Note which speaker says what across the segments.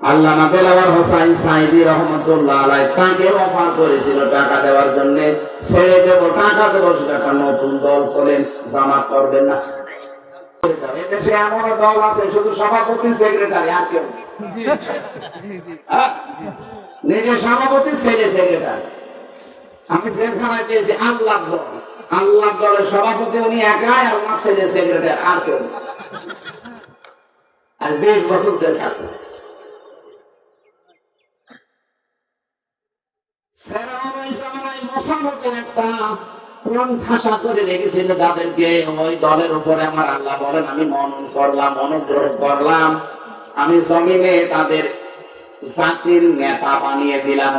Speaker 1: আল্লামা দেলাওয়ার হোসাইন সাইদি রহমাতুল্লাহ আলাইহি তাকে অফার করেছিল টাকা দেওয়ার জন্য, ছেড়ে দেব টাকা দেবো, সেটা নতুন দল করেন, জামাত করবেন না। এদেশে এমন দল আছে শুধু সভাপতি সেক্রেটারি আর কেউ, নিজের সভাপতি ছেলে সেক্রেটারি। আমি জেলখানায় পেয়েছি আল্লাহ দল, আল্লাহ দলের সভাপতি উনি একাই, আর আমার ছেলে সেক্রেটারি আর কেউ। আজ 20 বছর জেল কাটতেছে। আমি মনন করলাম, অনুগ্রহ করলাম, আমি জমিনে তাদের জাতির নেতা বানিয়ে দিলাম।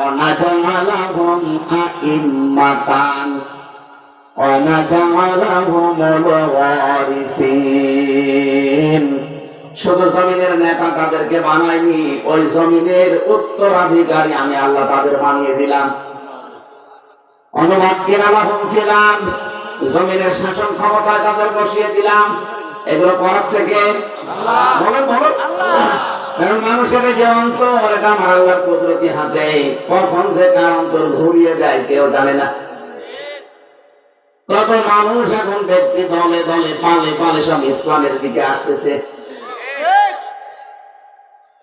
Speaker 1: শুধু জমিনের নেতা তাদেরকে বানাইনি, ওই জমিনের উত্তরাধিকারী আমি আল্লাহ তাদের বানিয়ে দিলাম। অনুবাদ কিনালাহুম ফিল আরদ, জমিনের শাসন ক্ষমতায় তাদের বসিয়ে দিলাম। এগুলো করাচ্ছে কে? আল্লাহ। বলেন বলেন আল্লাহ। কারণ মানুষের যে অন্তর, এটা আমার আল্লাহর কুদরতি হাতে, কখন যে কার অন্তর ঘুরিয়ে দেয় কেউ জানে না। কত মানুষ এখন ব্যক্তি দলে দলে পালে পালে সব ইসলামের দিকে আসতেছে।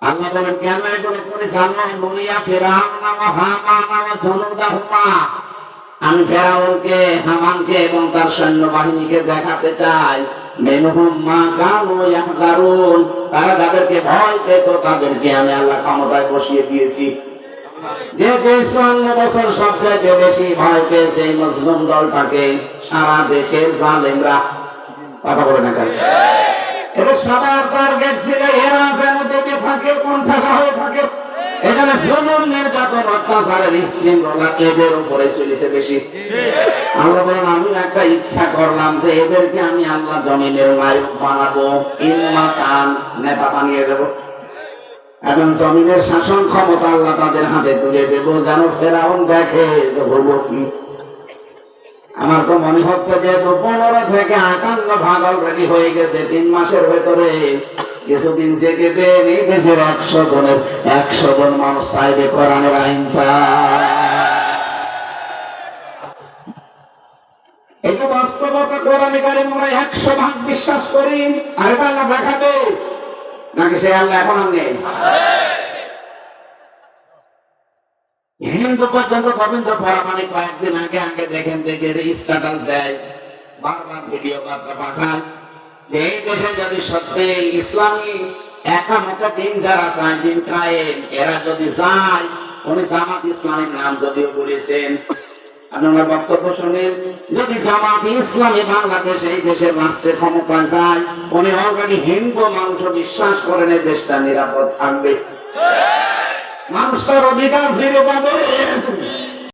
Speaker 1: আল্লাহ বলেন কেন এগুলো করেছে? আমি ফেরাউনকে, হামানকে এবং তার সৈন্যবাহিনীকে দেখাতে চাই তারা যাদেরকে ভয় পেত তাদেরকে আমি আল্লাহ ক্ষমতায় বসিয়ে দিয়েছি। যে 54 বছর সবচেয়ে বেশি ভয় পেয়েছে এই মুসলিম দলটাকে সারা দেশের জালেমরা। কথা বলে না কেন? এটা সবার টার্গেট ছিল, এরা যেন দেখে থাকে, কোণঠাসা হয়ে থাকে। এখানে জুলুম, নির্যাতন, অত্যাচারের শৃঙ্খলা এদের উপরে চলেছে বেশি। আল্লাহ বলেন আমি একটা ইচ্ছা করলাম যে এদেরকে আমি আল্লাহ জমিনের নায়ক বানাবো, ইম্মাতান, নেতা বানিয়ে দেবো। এখন জমিনের শাসন ক্ষমতা আল্লাহ তাদের হাতে তুলে দেবো, যেন ফেরাউন দেখে যে হলো কি। আমার তো মনে হচ্ছে যে 15 থেকে 58 ভাগ অলরেডি হয়ে গেছে 3 মাসের ভেতরে। কিছুদিন জেগে দেন, এই দেশের 100 জন মানুষ চাইবে কোরআনের আইন চায়। এই বাস্তবতা কোরআনে কারিমে আমরা 100% বিশ্বাস করি। আর এটা আল্লাহ দেখাবে নাকি সে আল্লাহ এখন আর নেই? হিন্দু পর্যন্ত গোবিন্দ পরামানিক কয়েকদিন আগে আগে দেখেন দেখে স্ট্যাটাস দেয়, বারবার ভিডিও বার্তা পাঠায় যে এই দেশে যদি সত্যি ইসলামী একামত দিন যারা চায়, দিন কায়েম, এরা যদি যায়, উনি জামাত ইসলামের নাম যদিও বলেছেন, আপনার বক্তব্য শুনেন, যদি জামাত ইসলামী বাংলাদেশে এই দেশের রাষ্ট্রের ক্ষমতায় যায়, উনি অলরেডি হিন্দু মানুষ বিশ্বাস করেন এই দেশটা নিরাপদ থাকবে, মানুষ তার অধিকার ফিরে পাবে।